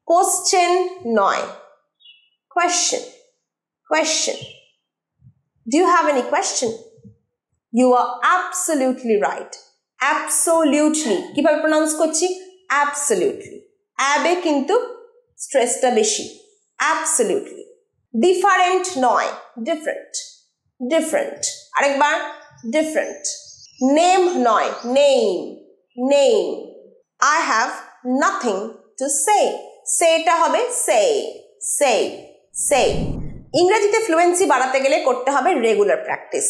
Question নয়, question. Question. Do you have any question? You are absolutely right. Absolutely. কিভাবে pronounce করছি? Absolutely. Abe কিন্তু স্ট্রেসটা বেশি। Absolutely. Different নয়, different. Different. আরেকবার different. Name নয়, name. Name. I have nothing to say. Sayটা হবে say. Say. Say. ইংরেজিতে ফ্লুয়েন্সি বাড়াতে গেলে করতে হবে রেগুলার প্র্যাকটিস।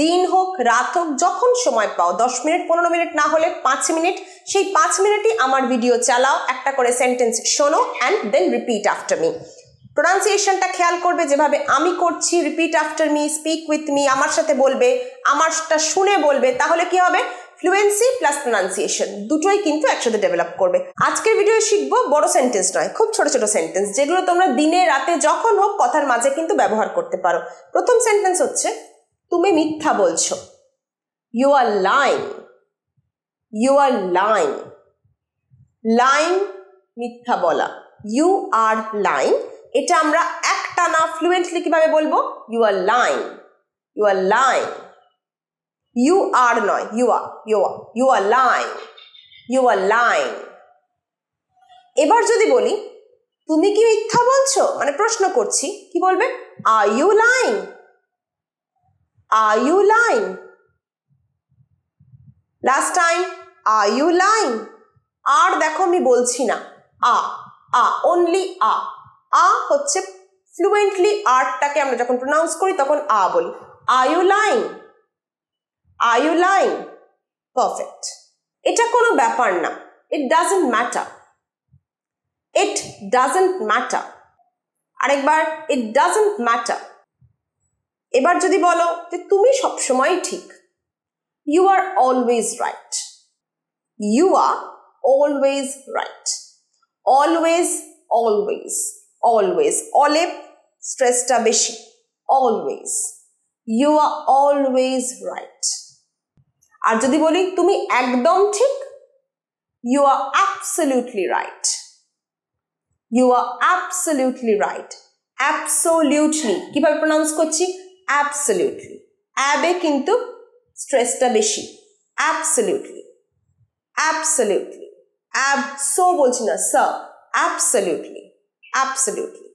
দিন হোক রাত হোক যখন সময় পাও, 10 মিনিট 15 মিনিট না হলে 5 মিনিট, সেই 5 মিনিটই আমার ভিডিও চালাও, একটা করে সেন্টেন্স শোনো and then repeat after me. প্রোনাউন্সিয়েশনটা খেয়াল করবে যেভাবে আমি করছি, repeat after me, speak with me, আমার সাথে বলবে, আমারটা শুনে বলবে, তাহলে কি হবে? ফ্লুয়েন্সি প্লাস প্রোনাউন্সিয়েশন দুটোই কিন্তু একসাথে ডেভেলপ করবে। আজকের ভিডিও শিখবো বড় সেন্টেন্স নয়, খুব ছোট ছোট সেন্টেন্স, যেগুলো তোমরা দিনে রাতে যখন হোক কথার মাঝে কিন্তু ব্যবহার করতে পারো। প্রথম সেন্টেন্স হচ্ছে তুমি মিথ্যা বলছো। You are lying. You are lying. Lying মিথ্যা বলা। ইউ আর লাইং, এটা আমরা একটানা ফ্লুয়েন্টলি কিভাবে বলবো? You are lying. You are lying. You are নয়, you are, you are, you are lying, you are lying. এবার যদি বলি তুমি কি মিথ্যা বলছো, মানে প্রশ্ন করছি, কি বলবে? Are you lying? Are you lying? Last time, are you lying? আর দেখো আমি বলছি না, only হচ্ছে ফ্লুয়েন্টলি আরটাকে আমরা যখন প্রোনাউন্স করি তখন বলি। Are you lying? Are you lying? Perfect. এটা কোনো ব্যাপার না। It doesn't matter. It doesn't matter. আরেকবার, it doesn't matter. এবার যদি বলো যে তুমি সবসময় ঠিক, you are always right. You are always right. Always, always, always. অলে স্ট্রেসটা বেশি। Always. You are always right. আর যদি বলি তুমি একদম ঠিক, you are absolutely right. You are absolutely right. Absolutely কিভাবে প্রোনাউন্স করছি? Absolutely. অ্যাবে কিন্তু স্ট্রেসটা বেশি। Absolutely. Absolutely. সো বলছি না, স্যার। Absolutely. Absolutely.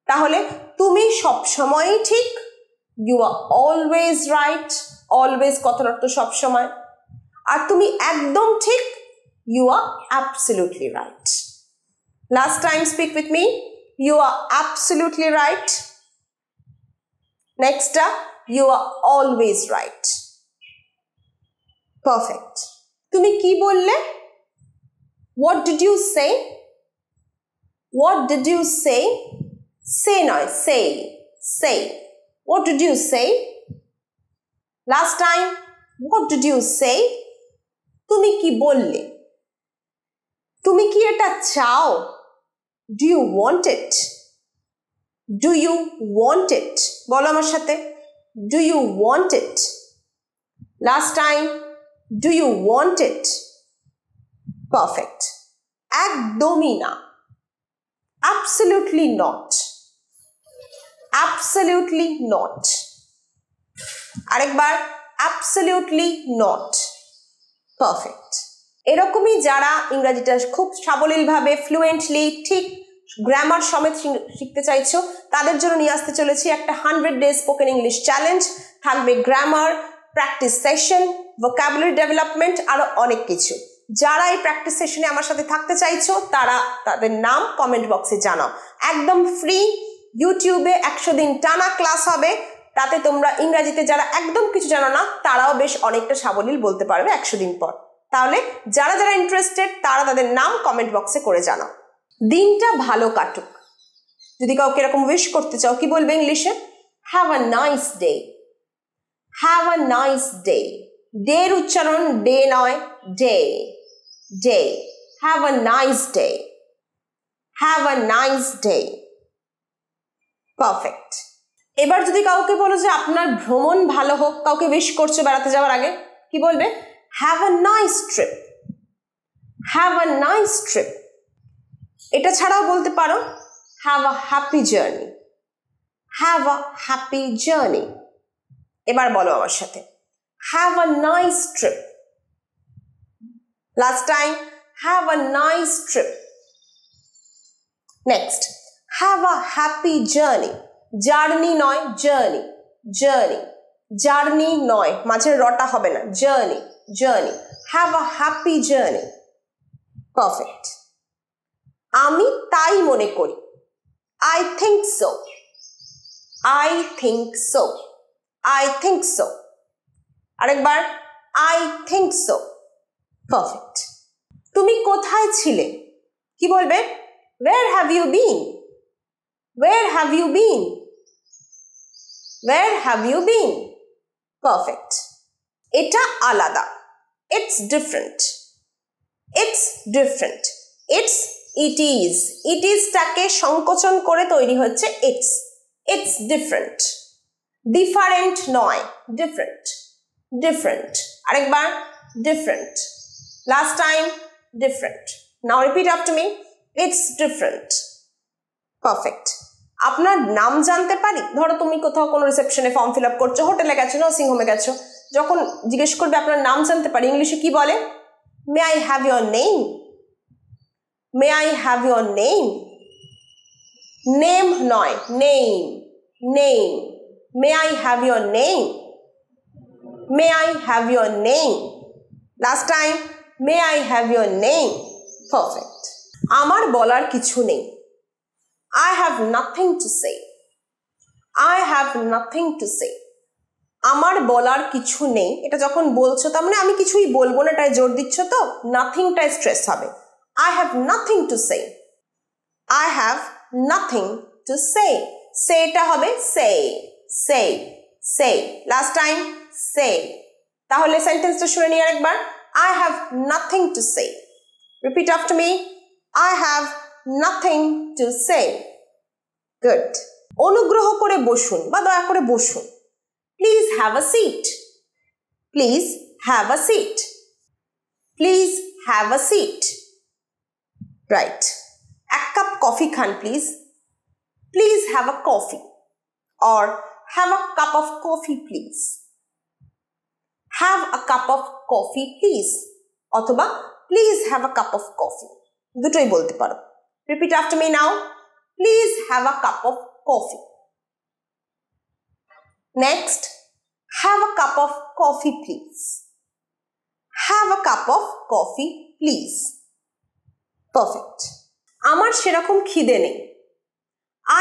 তাহলে তুমি সবসময়ই ঠিক, you are always right. Always কথার অর্থ সবসময়। আর তুমি একদম ঠিক, you are absolutely right. Last time, speak with me. You are absolutely right. Next up, you are always right. Perfect. তুমি কি বললে? What did you say? What did you say? Say নয়, say. Say. What did you say? Last time, what did you say? তুমি কি বললে? তুমি কি এটা চাও? Do you want it? Do you want it? বলো আমার সাথে। Do you want it? Last time, do you want it? Perfect. একদমই না। Absolutely not. Absolutely not. আরেকবার, absolutely not. Perfect. এরকমই যারা ইংরেজিটা খুব সাবলীলভাবে ফ্লুয়েন্টলি ঠিক গ্রামার সমেত শিখতে চাইছো, তাদের জন্য নিয়ে আসতে চলেছি একটা 100 ডে স্পোকেন ইংলিশ চ্যালেঞ্জ। থাকবে grammar, practice session, vocabulary development, আরো অনেক কিছু। যারা এই প্র্যাকটিস সেশনে আমার সাথে থাকতে চাইছো তারা তাদের নাম কমেন্ট বক্সে জানাও। একদম ফ্রি, ইউটিউবে 100 দিন টানা ক্লাস হবে। তাতে তোমরা ইংরেজিতে যারা একদম কিছু জানো না তারাও বেশ অনেকটা সাবলীল বলতে পারবে 100 দিন পর। তাহলে যারা যারা ইন্টারেস্টেড তারা তাদের নাম কমেন্ট বক্সে করে জানাও। দিনটা ভালো কাটুক। যদি কাউকে এরকম উইশ করতে চাও, কি বলবে ইংলিশে? Have a nice day. Have a nice day. Day এর উচ্চারণ ডে নয়, day. Day. Have a nice day. Have a nice day. Perfect. এবার যদি কাউকে বলো যে আপনার ভ্রমণ ভালো হোক, কাউকে উইশ করছো বেড়াতে যাওয়ার আগে, কি বলবে? Have a nice trip. Have a nice trip. এটা ছাড়াও বলতে পারো have a happy journey, have a happy journey. এবার বলো আমার সাথে have a nice trip. Last time, have a nice trip. Next, have a happy journey. Journey নয় journey, journey. Journey নয়, মাঝের রটা হবে না, journey, journey. Have a happy journey. Perfect. আমি তাই মনে করি. I think so. I think so. I think so. আরেকবার I think so. Perfect. তুমি কোথায় ছিলে? কি বলবে? Where have you been? Where have you been? Where have you been? Perfect. এটা আলাদা. It's different. It's different. It is. It is টাকে সংকোচন করে তৈরি হচ্ছে it's. It's different. Different নয়, different. Different. আরেকবার different. Last time, different. Now repeat after me. It's different. Perfect. আপনার নাম জানতে পারি? ধরো তুমি কোথাও কোনো রিসেপশনে ফর্ম ফিল আপ করছো, হোটেলে গেছো, নার্সিং হোমে গেছো, যখন জিজ্ঞেস করবে আপনার নাম জানতে পারি, ইংলিশে কি বলে? May I have your name? May I have your name? Name নয়, name, name. May I have your name? May I have your name? Last time, may I have your name? Perfect. আমার বলার কিছু নেই। I have nothing to say. I have nothing to say. আমার বলার কিছু নেই, এটা যখন বলছো তার মানে আমি কিছুই বলবো না, এটাই জোর দিচ্ছ তো, নাথিংটাই স্ট্রেস হবে। I have nothing to say. I have nothing to say. Say টা হবে say, say, say. Last time, say. তাহলে সেন্টেন্সটা শুনে নিয়ে আরেকবার। I have nothing to say. Repeat after me. I have nothing to say. Good. অনুগ্রহ করে বসুন বা দয়া করে বসুন। Please have a seat. Please have a seat. Please have a seat. Right. এক cup coffee Khan please. Please have a coffee. Or have a cup of coffee please. Have a cup of coffee please. অথবা please have a cup of coffee. দুটোই বলতে পারো। Repeat after me now. Please have a cup of coffee. Next, have a cup of coffee please. Have a cup of coffee please. Perfect. আমার সেরকম খিদে নেই।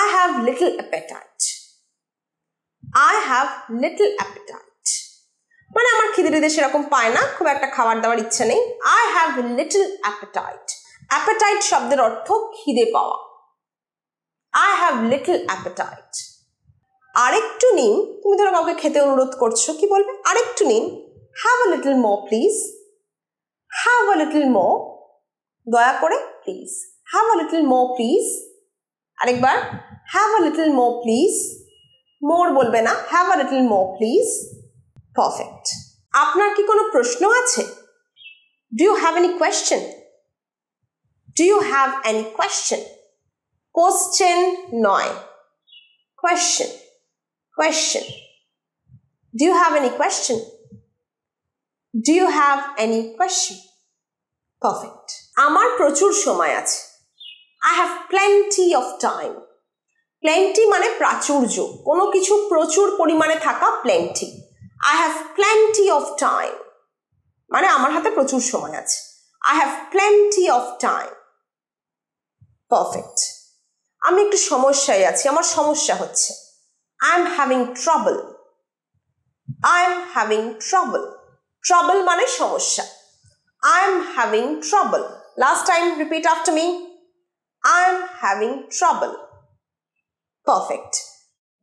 I have little appetite. I have little appetite. মানে আমার খিদে সেরকম পায় না, খুব একটা খাবার দাবার ইচ্ছে নেই। I have little appetite. Appetite শব্দের অর্থ খিদে পাওয়া। I have little appetite. আরেকটু নিন, তুমি ধরো কাউকে খেতে অনুরোধ করছো, কি বলবে? আরেকটু নিন। Have a little more please. Have a little more. দয়া করে please. Have a little more please. আরেকবার have a little more please. More বলবে না, have a little more please. Perfect. আপনার কি কোনো প্রশ্ন আছে? Do you have any question? Do you have any question? Question নয়, question, question. Do you have any question? Do you have any question? Perfect. আমার প্রচুর সময় আছে। I have plenty of time. Plenty মানে প্রাচুর্য, কোনো কিছু প্রচুর পরিমাণে থাকা plenty. I have plenty of time. মানে আমার হাতে প্রচুর সময় আছে। I have plenty of time. Perfect. আমি একটু সমস্যায় আছি, আমার সমস্যা হচ্ছে। I am having trouble. I am having trouble. Trouble মানে সমস্যা। I am having trouble. Last time, repeat after me. I am having trouble. Perfect.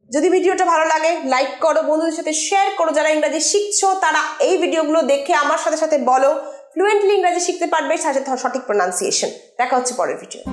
যদি ভিডিওটা ভালো লাগে লাইক করো, বন্ধুদের সাথে শেয়ার করো। যারা ইংরেজি শিখছো তারা এই ভিডিওগুলো দেখে আমার সাথে সাথে বলো, ফ্লুয়েন্টলি ইংরেজি শিখতে পারবে, সাথে সঠিক প্রোনাউন্সিয়েশন। দেখা হচ্ছে পরের ভিডিও।